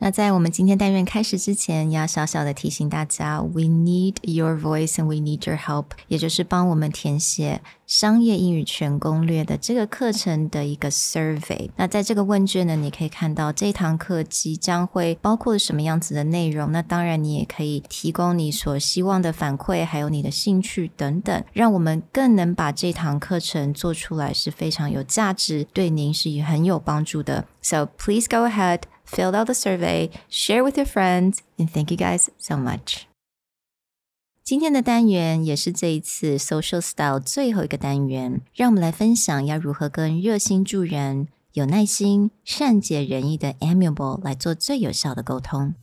那在我们今天单元开始之前，要小小的提醒大家 We need your voice and we need your help， 也就是帮我们填写商业英语全攻略的这个课程的一个 survey。 那在这个问卷呢，你可以看到这堂课即将会包括什么样子的内容，那当然你也可以提供你所希望的反馈，还有你的兴趣等等，让我们更能把这堂课程做出来是非常有价值，对您是很有帮助的。 So please go ahead, fill out the survey, share with your friends, and thank you guys so much. 今天的单元也是这一次 Social Style 最后一个单元，让我们来分享要如何跟热心助人、有耐心、善解人意的 Amiable 来做最有效的沟通。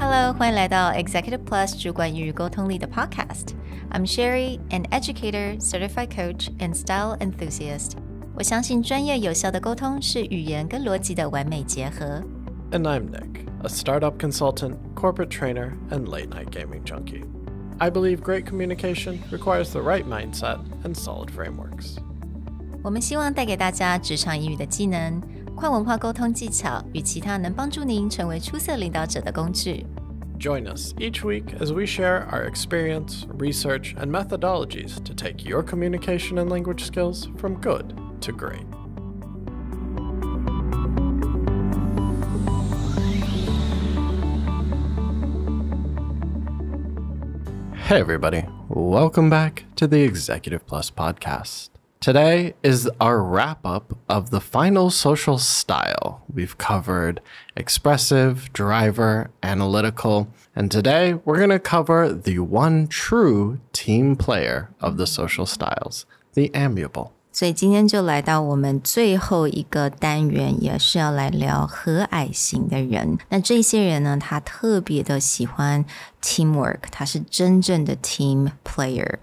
Hello， 欢迎来到 Executive Plus 主管与沟通力的 Podcast。I'm Sherry, an educator, certified coach, and style enthusiast. 我相信专业有效的沟通是语言跟逻辑的完美结合。And I'm Nick, a startup consultant, corporate trainer, and late-night gaming junkie. I believe great communication requires the right mindset and solid frameworks. 我们希望带给大家职场英语的技能、跨文化沟通技巧与其他能帮助您成为出色领导者的工具。Join us each week as we share our experience, research, and methodologies to take your communication and language skills from good to great. Hey everybody, welcome back to the Executive Plus podcast. Today is our wrap-up of the final social style. We've covered expressive, driver, analytical, and today we're going to cover the one true team player of the social styles, the amiable. 所以今天就来到我们最后一个单元，也是要来聊和蔼型的人。那这些人呢，他特别的喜欢 teamwork， 他是真正的 team player。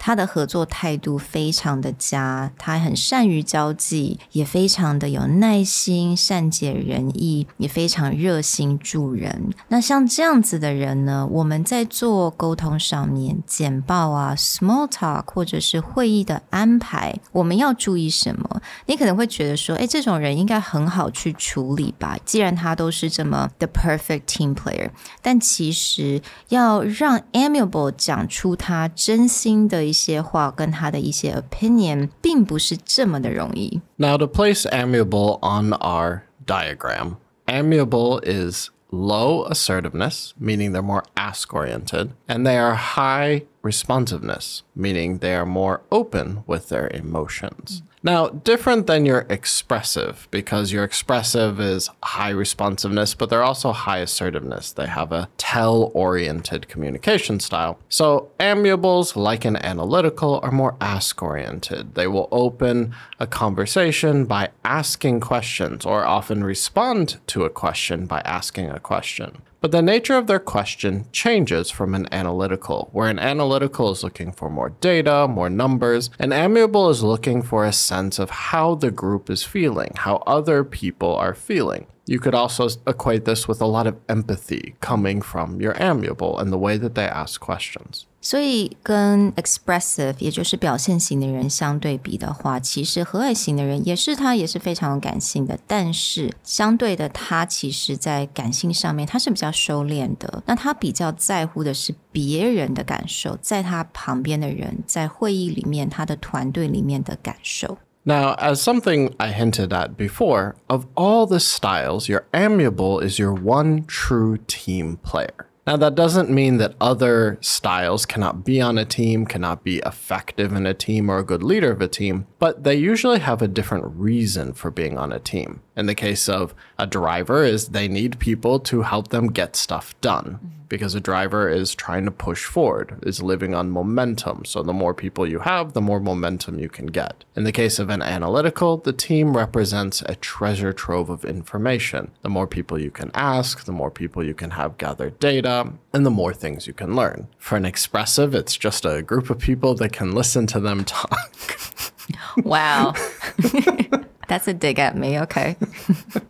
他的合作态度非常的佳，他很善于交际，也非常的有耐心，善解人意，也非常热心助人。那像这样子的人呢，我们在做沟通上面，简报啊 small talk 或者是会议的安排，我们要注意什么？你可能会觉得说，这种人应该很好去处理吧，既然他都是这么 the perfect team player。 但其实要让 Amiable 讲出他真心的一些话跟他的一些 opinion 并不是这么的容易。 Now to place Amiable on our diagram, Amiable is low assertiveness, meaning they're more ask-oriented, and they are high responsiveness, meaning they are more open with their emotions. Now, different than your expressive, because your expressive is high responsiveness, but they're also high assertiveness. They have a tell-oriented communication style. So amiables, like an analytical, are more ask-oriented. They will open a conversation by asking questions, or often respond to a question by asking a question. But the nature of their question changes from an analytical, where an analytical is looking for more data, more numbers, and Amiable is looking for a sense of how the group is feeling, how other people are feeling. You could also equate this with a lot of empathy coming from your Amiable and the way that they ask questions. 所以跟 expressive 也就是表现型的人相对比的话，其实和蔼型的人也是非常有感性的，但是相对的他其实在感性上面他是比较收敛的，那他比较在乎的是别人的感受，在他旁边的人，在会议里面他的团队里面的感受。Now, as something I hinted at before, of all the styles, your Amiable is your one true team player. Now, that doesn't mean that other styles cannot be on a team, cannot be effective in a team or a good leader of a team, but they usually have a different reason for being on a team. In the case of a driver is they need people to help them get stuff done. Because a driver is trying to push forward, is living on momentum. So the more people you have, the more momentum you can get. In the case of an analytical, the team represents a treasure trove of information. The more people you can ask, the more people you can have gather data, and the more things you can learn. For an expressive, it's just a group of people that can listen to them talk. Wow. That's a dig at me, okay.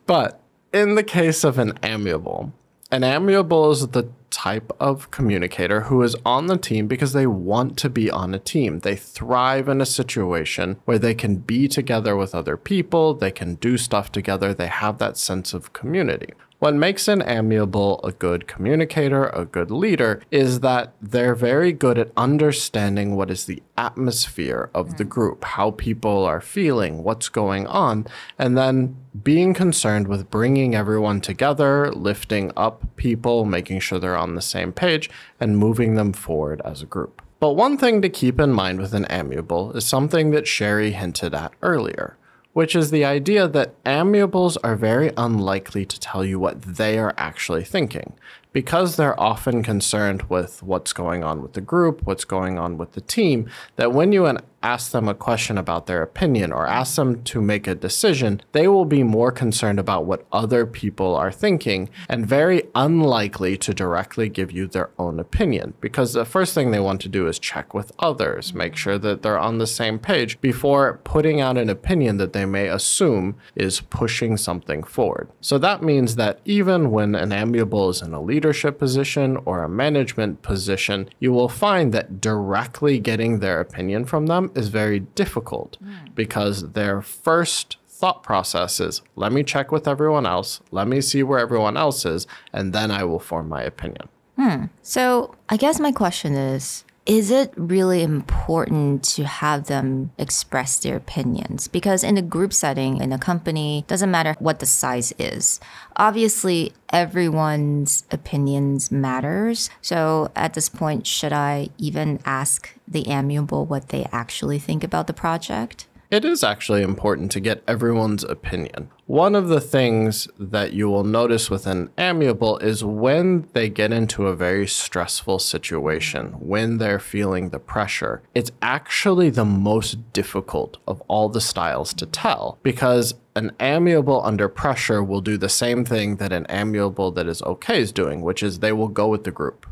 But in the case of an Amiable, An amiable is the type of communicator who is on the team because they want to be on a team. They thrive in a situation where they can be together with other people, they can do stuff together, they have that sense of community. What makes an amiable a good communicator, a good leader, is that they're very good at understanding what is the atmosphere of the group, how people are feeling, what's going on, and then being concerned with bringing everyone together, lifting up people, making sure they're on the same page, and moving them forward as a group. But one thing to keep in mind with an amiable is something that Sherry hinted at earlier, which is the idea that amiables are very unlikely to tell you what they are actually thinking, because they're often concerned with what's going on with the group, what's going on with the team, that when you ask them a question about their opinion or ask them to make a decision, they will be more concerned about what other people are thinking and very unlikely to directly give you their own opinion, because the first thing they want to do is check with others, make sure that they're on the same page before putting out an opinion that they may assume is pushing something forward. So that means that even when an amiable is in a leadership position or a management position, you will find that directly getting their opinion from them is very difficult because their first thought process is, let me check with everyone else, let me see where everyone else is, and then I will form my opinion. So I guess my question is it really important to have them express their opinions? Because in a group setting, in a company, doesn't matter what the size is. Obviously, everyone's opinions matters. So at this point, should I even ask the amiable what they actually think about the project? It is actually important to get everyone's opinion. One of the things that you will notice with an amiable is when they get into a very stressful situation, when they're feeling the pressure, it's actually the most difficult of all the styles to tell, because an amiable under pressure will do the same thing that an amiable that is okay is doing, which is they will go with the group.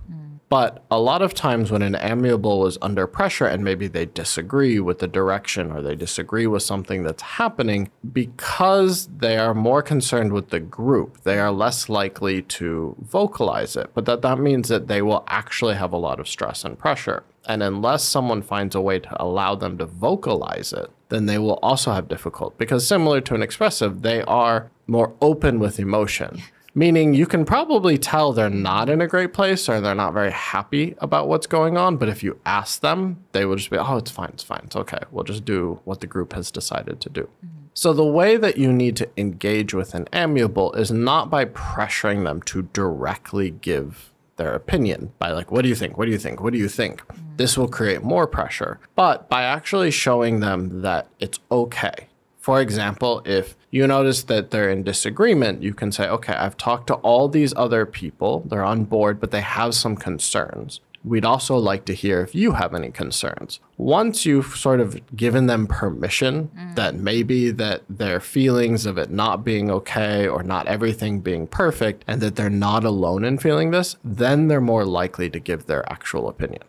But a lot of times when an amiable is under pressure and maybe they disagree with the direction or they disagree with something that's happening, because they are more concerned with the group, they are less likely to vocalize it. But that means that they will actually have a lot of stress and pressure. And unless someone finds a way to allow them to vocalize it, then they will also have difficulty. Because similar to an expressive, they are more open with emotion. Meaning you can probably tell they're not in a great place or they're not very happy about what's going on. But if you ask them, they will just be, oh, it's fine, it's okay. We'll just do what the group has decided to do. So the way that you need to engage with an amiable is not by pressuring them to directly give their opinion by like, what do you think? What do you think? What do you think? This will create more pressure, but by actually showing them that it's okay. For example, if you notice that they're in disagreement, you can say, okay, I've talked to all these other people. They're on board, but they have some concerns. We'd also like to hear if you have any concerns. Once you've sort of given them permission that maybe that their feelings of it not being okay or not everything being perfect and that they're not alone in feeling this, then they're more likely to give their actual opinion.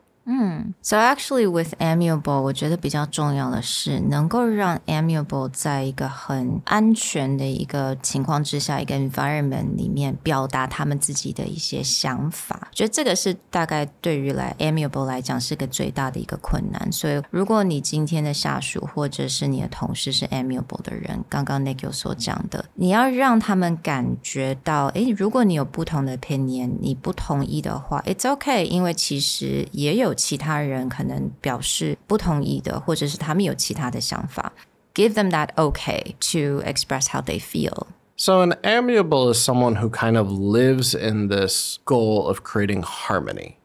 So actually with Amiable, 我觉得比较重要的是能够让 Amiable 在一个很安全的一个情况之下，一个 environment 里面表达他们自己的一些想法。觉得这个是大概对于Amiable 来讲是个最大的一个困难。所以如果你今天的下属或者是你的同事是 Amiable 的人，刚刚 Nick 有所讲的，你要让他们感觉到，如果你有不同的 opinion， 你不同意的话 ，it's okay， 因为其实也有其他人可能表示不同意的，或者是他们有其他的想法。Give them that okay to express how they feel. So an amiable is someone who kind of lives in this goal of creating harmony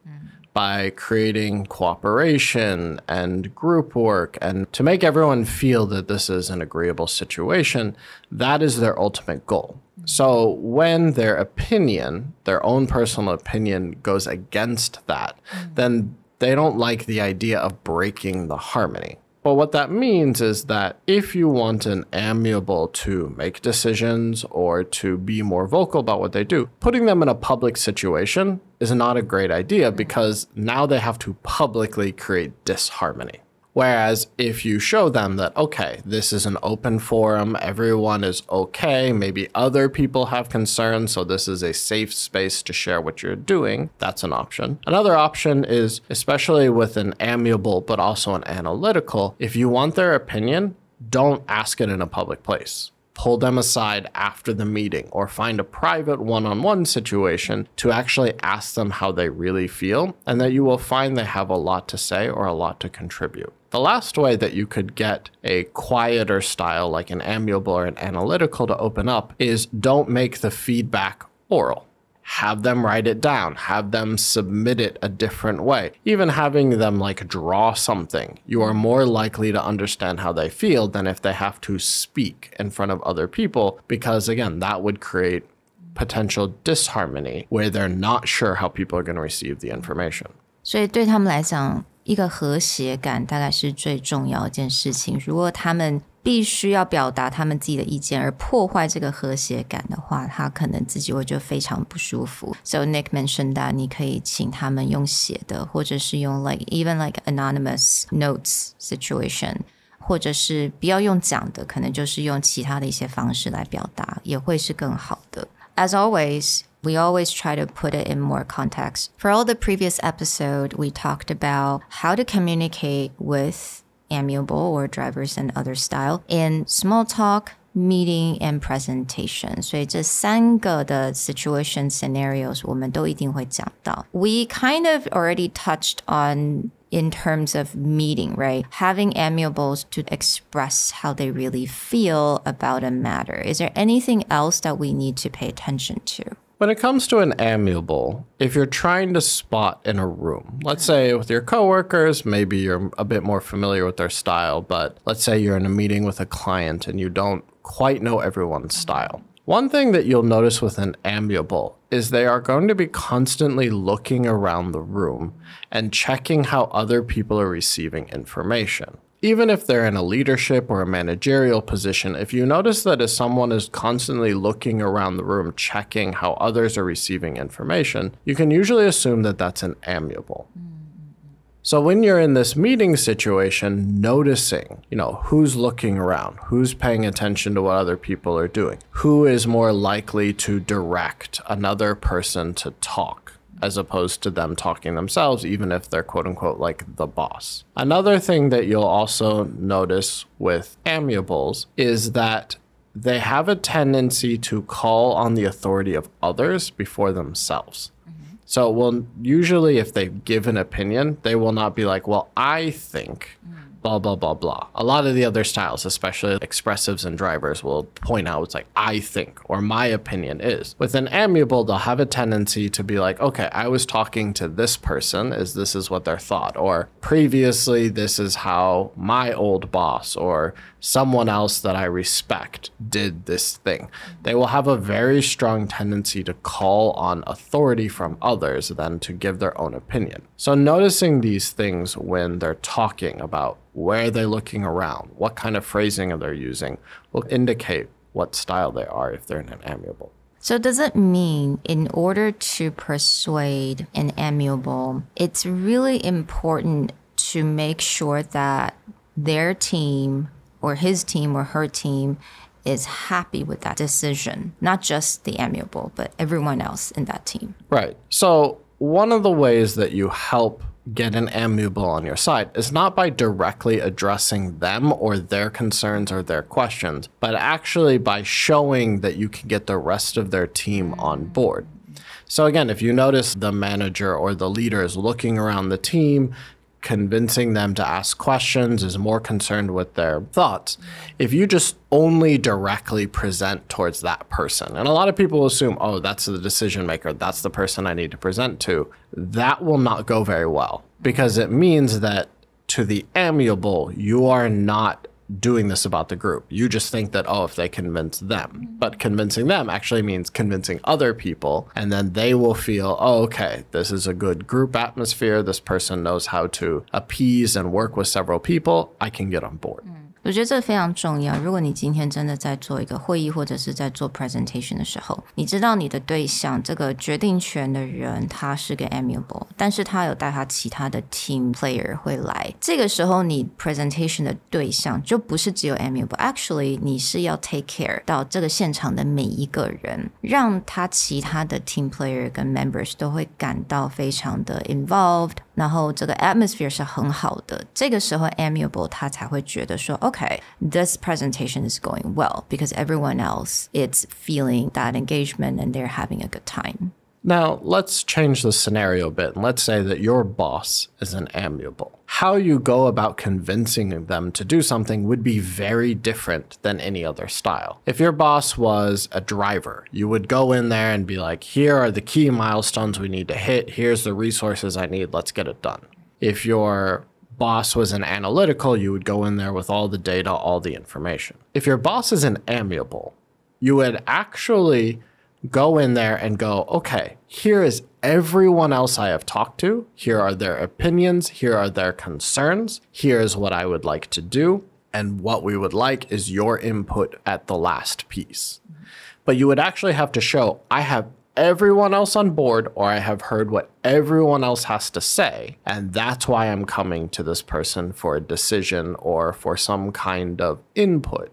by creating cooperation and group work and to make everyone feel that this is an agreeable situation. That is their ultimate goal. So when their opinion, their own personal opinion goes against that, then they don't like the idea of breaking the harmony. But what that means is that if you want an amiable to make decisions or to be more vocal about what they do, putting them in a public situation is not a great idea because now they have to publicly create disharmony. Whereas if you show them that, okay, this is an open forum, everyone is okay, maybe other people have concerns, so this is a safe space to share what you're doing, that's an option. Another option is, especially with an amiable but also an analytical, if you want their opinion, don't ask it in a public place. Pull them aside after the meeting or find a private one-on-one situation to actually ask them how they really feel, and that you will find they have a lot to say or a lot to contribute. The last way that you could get a quieter style like an amiable or an analytical to open up is don't make the feedback oral. Have them write it down, have them submit it a different way. Even having them like draw something, you are more likely to understand how they feel than if they have to speak in front of other people, because again, that would create potential disharmony where they're not sure how people are going to receive the information. 所以对他们来讲，一个和谐感大概是最重要的一件事情。如果他们必须要表达他们自己的意见而破坏这个和谐感的话，他可能自己会觉得非常不舒服。So Nick mentioned that 你可以请他们用写的，或者是用 even anonymous notes situation， 或者是不要用讲的，可能就是用其他的一些方式来表达，也会是更好的。As always, we always try to put it in more context. For all the previous episode, we talked about how to communicate with amiable or drivers and other style in small talk, meeting, and presentation. 所以这三个的 situation scenarios 我们都一定会讲到。We kind of already touched on in terms of meeting, right? Having amiables to express how they really feel about a matter. Is there anything else that we need to pay attention to? When it comes to an amiable, if you're trying to spot in a room, let's say with your coworkers, maybe you're a bit more familiar with their style, but let's say you're in a meeting with a client and you don't quite know everyone's style. One thing that you'll notice with an amiable is they are going to be constantly looking around the room and checking how other people are receiving information. Even if they're in a leadership or a managerial position, if you notice that if someone is constantly looking around the room, checking how others are receiving information, you can usually assume that that's an amiable. So when you're in this meeting situation, noticing, who's looking around, who's paying attention to what other people are doing, who is more likely to direct another person to talk, as opposed to them talking themselves, even if they're quote unquote like the boss. Another thing that you'll also notice with amiables is that they have a tendency to call on the authority of others before themselves. So usually if they give an opinion, they will not be like, well, I think blah, blah, blah, blah. A lot of the other styles, especially expressives and drivers, will point out it's like, I think, or my opinion is. With an amiable, they'll have a tendency to be like, okay, I was talking to this person, this is what their thought, or previously, this is how my old boss or someone else that I respect did this thing. They will have a very strong tendency to call on authority from others than to give their own opinion. So noticing these things when they're talking about where they're looking around, what kind of phrasing they're using, will indicate what style they are if they're in an amiable. So does it mean in order to persuade an amiable, it's really important to make sure that their team or his team or her team is happy with that decision, not just the amiable, but everyone else in that team? Right. So one of the ways that you help get an amiable on your side is not by directly addressing them or their concerns or their questions, but actually by showing that you can get the rest of their team on board. So again, if you notice the manager or the leader is looking around the team, convincing them to ask questions, is more concerned with their thoughts. If you just only directly present towards that person, and a lot of people assume, oh, that's the decision maker, that's the person I need to present to, that will not go very well, because it means that to the amiable, you are not doing this about the group. You just think that, oh, if they convince them. But convincing them actually means convincing other people, and then they will feel, oh, okay, this is a good group atmosphere. This person knows how to appease and work with several people. I can get on board. 我觉得这非常重要。如果你今天真的在做一个会议或者是在做 presentation 的时候，你知道你的对象这个决定权的人他是个 Amiable， 但是他有带他其他的 team player 会来，这个时候你 presentation 的对象就不是只有 Amiable， actually 你是要 take care 到这个现场的每一个人，让他其他的 team player 跟 members 都会感到非常的 involved， 然后这个 atmosphere 是很好的，这个时候 Amiable 他才会觉得说 okay, this presentation is going well because everyone else is feeling that engagement and they're having a good time. Now, let's change the scenario a bit. Let's say that your boss is an Amiable. How you go about convincing them to do something would be very different than any other style. If your boss was a driver, you would go in there and be like, here are the key milestones we need to hit. Here's the resources I need. Let's get it done. If your boss was an analytical, you would go in there with all the data, all the information. If your boss is an Amiable, you would actually go in there and go, okay, here is everyone else I have talked to. Here are their opinions. Here are their concerns. Here is what I would like to do. And what we would like is your input at the last piece. But you would actually have to show, I have everyone else on board, or I have heard what everyone else has to say. And that's why I'm coming to this person for a decision or for some kind of input.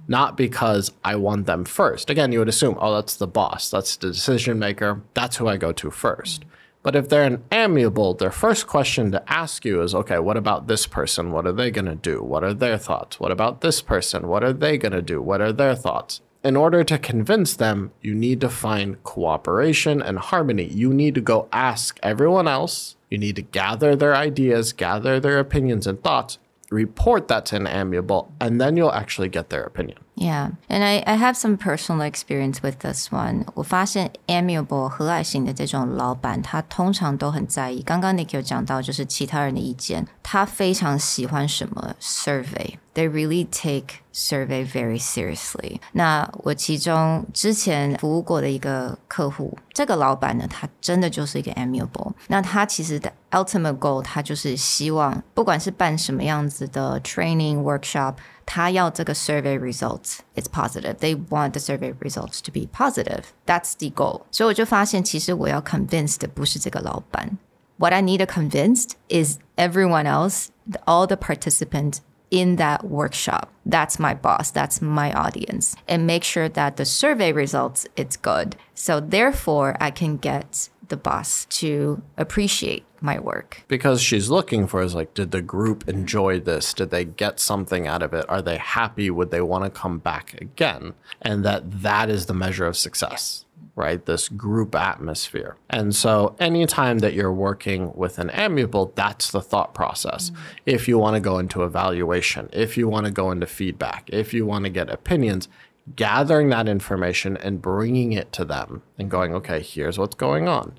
Not because I want them first. Again, you would assume, oh, that's the boss. That's the decision maker. That's who I go to first. But if they're an Amiable, their first question to ask you is, okay, what about this person? What are they going to do? What are their thoughts? What about this person? What are they going to do? What are their thoughts? In order to convince them, you need to find cooperation and harmony. You need to go ask everyone else. You need to gather their ideas, gather their opinions and thoughts, report that to an Amiable, and then you'll actually get their opinion. Yeah, and I have some personal experience with this one. 我发现 Amiable 和蔼型的这种老板，他通常都很在意。刚刚 Nick 有讲到，就是其他人的意见，他非常喜欢什么 survey. They really take survey very seriously. 那我其中之前服务过的一个客户，这个老板呢，他真的就是一个 Amiable. 那他其实的 ultimate goal， 他就是希望，不管是办什么样子的 training workshop，他要这个 survey results it's positive. They want the survey results to be positive. That's the goal. 所以我就发现，其实我要 convince 的不是这个老板。What I need to convince is everyone else, all the participants in that workshop. That's my boss. That's my audience. And make sure that the survey results, it's good. So therefore, I can get the boss to appreciate my work. Because she's looking for is like, did the group enjoy this? Did they get something out of it? Are they happy? Would they want to come back again? And that is the measure of success, right? This group atmosphere. And so anytime that you're working with an Amiable, that's the thought process. If you want to go into evaluation, if you want to go into feedback, if you want to get opinions, gathering that information and bringing it to them and going, okay, here's what's going on.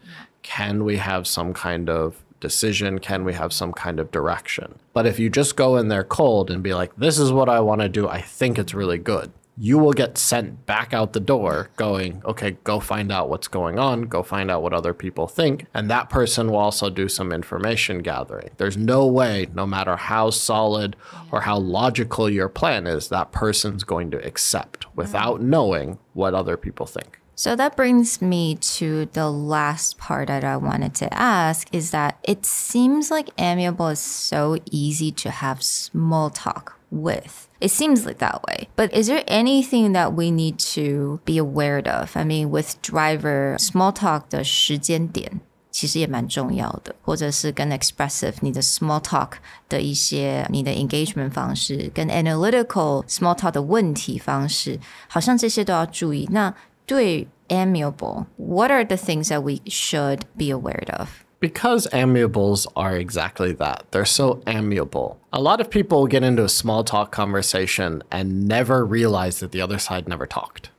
Can we have some kind of decision? Can we have some kind of direction? But if you just go in there cold and be like, this is what I want to do, I think it's really good, you will get sent back out the door going, okay, go find out what's going on, go find out what other people think. And that person will also do some information gathering. There's no way, no matter how solid or how logical your plan is, that person's going to accept without knowing what other people think. So that brings me to the last part that I wanted to ask is that it seems like Amiable is so easy to have small talk with. It seems like that way. But is there anything that we need to be aware of? I mean, with driver, small talk 的时间点其实也蛮重要的，或者是跟 expressive 你的 small talk 的一些你的 engagement 方式，跟 analytical small talk 的问题方式，好像这些都要注意。那对 Amiable, what are the things that we should be aware of? Because Amiables are exactly that. They're so amiable. A lot of people get into a small talk conversation and never realize that the other side never talked.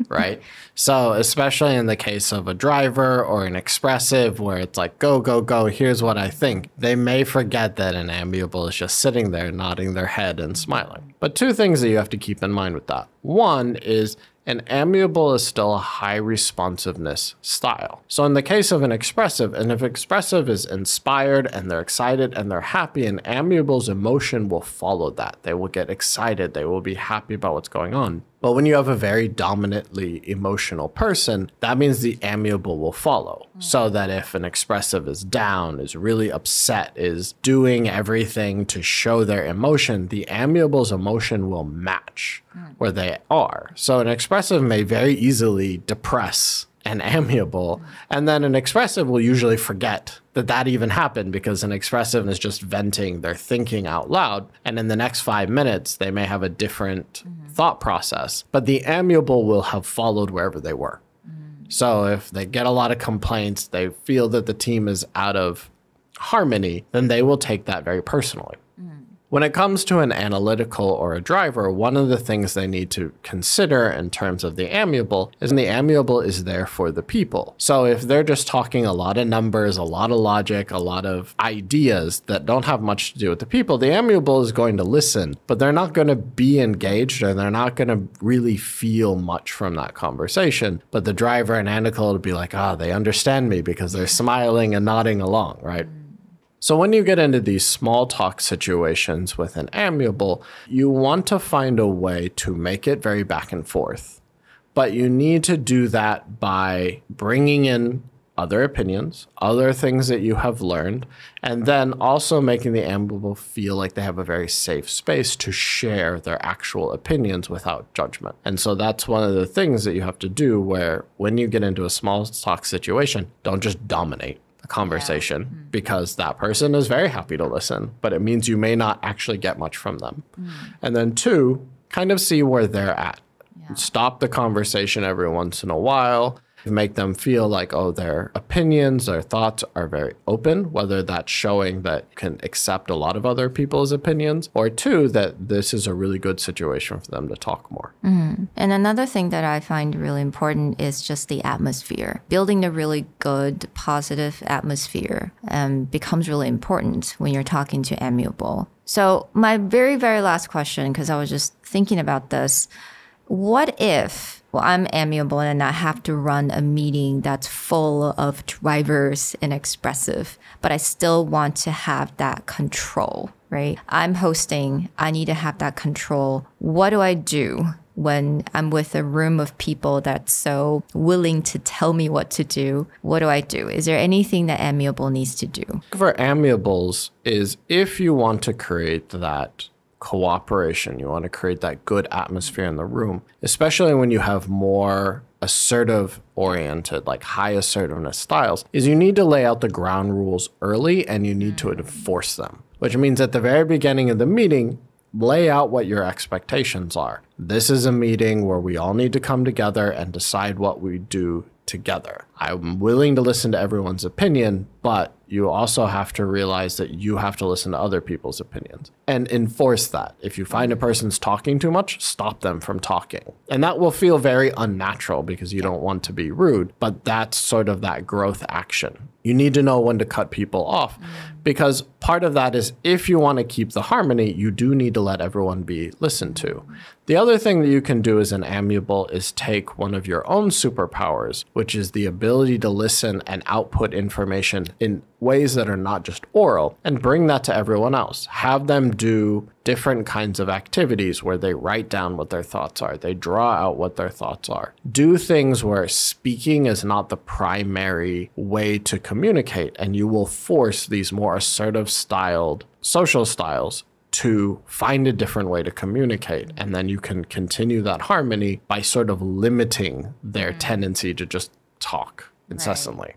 Right? So especially in the case of a driver or an expressive where it's like, go, go, go, here's what I think. They may forget that an Amiable is just sitting there nodding their head and smiling. But two things that you have to keep in mind with that. One is An amiable is still a high responsiveness style. So in the case of an expressive, and if expressive is inspired and they're excited and they're happy, an amiable's emotion will follow that. They will get excited. They will be happy about what's going on. But when you have a very dominantly emotional person, that means the amiable will follow. So that if an expressive is down, is really upset, is doing everything to show their emotion, the amiable's emotion will match where they are. So an expressive may very easily depress an amiable, and then an expressive will usually forget that that even happened because an expressive is just venting their thinking out loud, and in the next 5 minutes they may have a different thought process, but the amiable will have followed wherever they were. So if they get a lot of complaints, they feel that the team is out of harmony, then they will take that very personally. When it comes to an analytical or a driver, one of the things they need to consider in terms of the amiable is the amiable is there for the people. So if they're just talking a lot of numbers, a lot of logic, a lot of ideas that don't have much to do with the people, the amiable is going to listen, but they're not going to be engaged or they're not going to really feel much from that conversation. But the driver and analytical will be like, they understand me because they're smiling and nodding along, right? So when you get into these small talk situations with an amiable, you want to find a way to make it very back and forth. But you need to do that by bringing in other opinions, other things that you have learned, and then also making the amiable feel like they have a very safe space to share their actual opinions without judgment. And so that's one of the things that you have to do where when you get into a small talk situation, don't just dominate conversation because that person is very happy to listen, but it means you may not actually get much from them. And then 2, kind of see where they're at. Stop the conversation every once in a while. Make them feel like, their opinions, their thoughts are very open, whether that's showing that you can accept a lot of other people's opinions, or 2, that this is a really good situation for them to talk more. And another thing that I find really important is just the atmosphere. Building a really good, positive atmosphere becomes really important when you're talking to amiable. So my very, very last question, because I was just thinking about this, what if I'm amiable and I have to run a meeting that's full of drivers and expressive, but I still want to have that control, right? I'm hosting. I need to have that control. What do I do when I'm with a room of people that's so willing to tell me what to do? What do I do? Is there anything that amiable needs to do? For amiables is if you want to create that cooperation, you want to create that good atmosphere in the room, especially when you have more assertive oriented, like high assertiveness styles, is you need to lay out the ground rules early and you need to enforce them, which means at the very beginning of the meeting, lay out what your expectations are. This is a meeting where we all need to come together and decide what we do together. I'm willing to listen to everyone's opinion, but you also have to realize that you have to listen to other people's opinions and enforce that. If you find a person's talking too much, stop them from talking. And that will feel very unnatural because you don't want to be rude, but that's sort of that growth action. You need to know when to cut people off because part of that is if you want to keep the harmony, you do need to let everyone be listened to. The other thing that you can do as an amiable is take one of your own superpowers, which is the ability to listen and output information in ways that are not just oral, and bring that to everyone else. Have them do different kinds of activities where they write down what their thoughts are. They draw out what their thoughts are. Do things where speaking is not the primary way to communicate, and you will force these more assertive styled social styles to find a different way to communicate. And then you can continue that harmony by sort of limiting their tendency to just talk incessantly.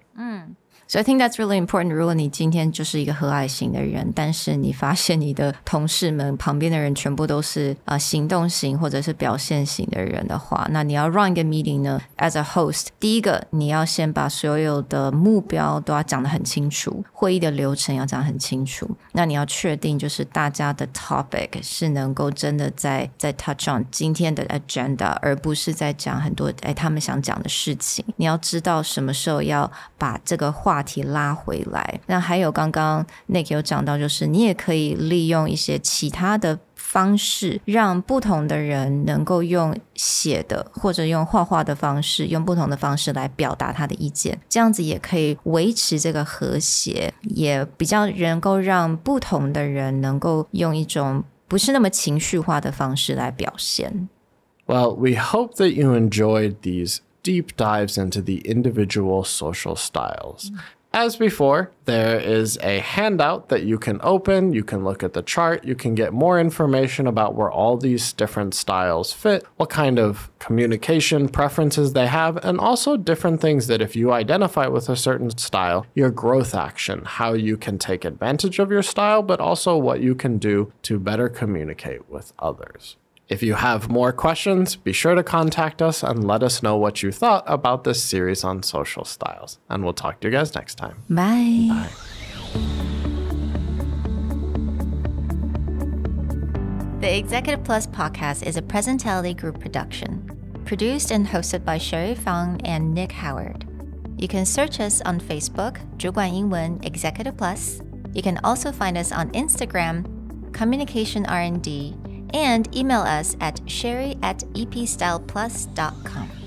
So I think that's really important. 如果你今天就是一个和蔼型的人，但是你发现你的同事们旁边的人全部都是行动型或者是表现型的人的话，那你要 run 一个 meeting 呢 as a host， 第一个你要先把所有的目标都要讲得很清楚，会议的流程要讲得很清楚，那你要确定就是大家的 topic 是能够真的在 touch on 今天的 agenda， 而不是在讲很多他们想讲的事情。你要知道什么时候要把这个话题拉回来。那还有刚刚 Nick 有讲到，就是你也可以利用一些其他的方式，让不同的人能够用写的或者用画画的方式，用不同的方式来表达他的意见，这样子也可以维持这个和谐，也比较能够让不同的人能够用一种不是那么情绪化的方式来表现。Well, we hope that you enjoyed these deep dives into the individual social styles. As before, there is a handout that you can open, you can look at the chart, you can get more information about where all these different styles fit, what kind of communication preferences they have, and also different things that if you identify with a certain style, your growth action, how you can take advantage of your style, but also what you can do to better communicate with others. If you have more questions, be sure to contact us and let us know what you thought about this series on social styles. And we'll talk to you guys next time. Bye. Bye. The Executive Plus podcast is a Presentality Group production, produced and hosted by Sherry Fang and Nick Howard. You can search us on Facebook, 主管英文 Executive Plus. You can also find us on Instagram, Communication R&D, and email us at sherry@epstyleplus.com.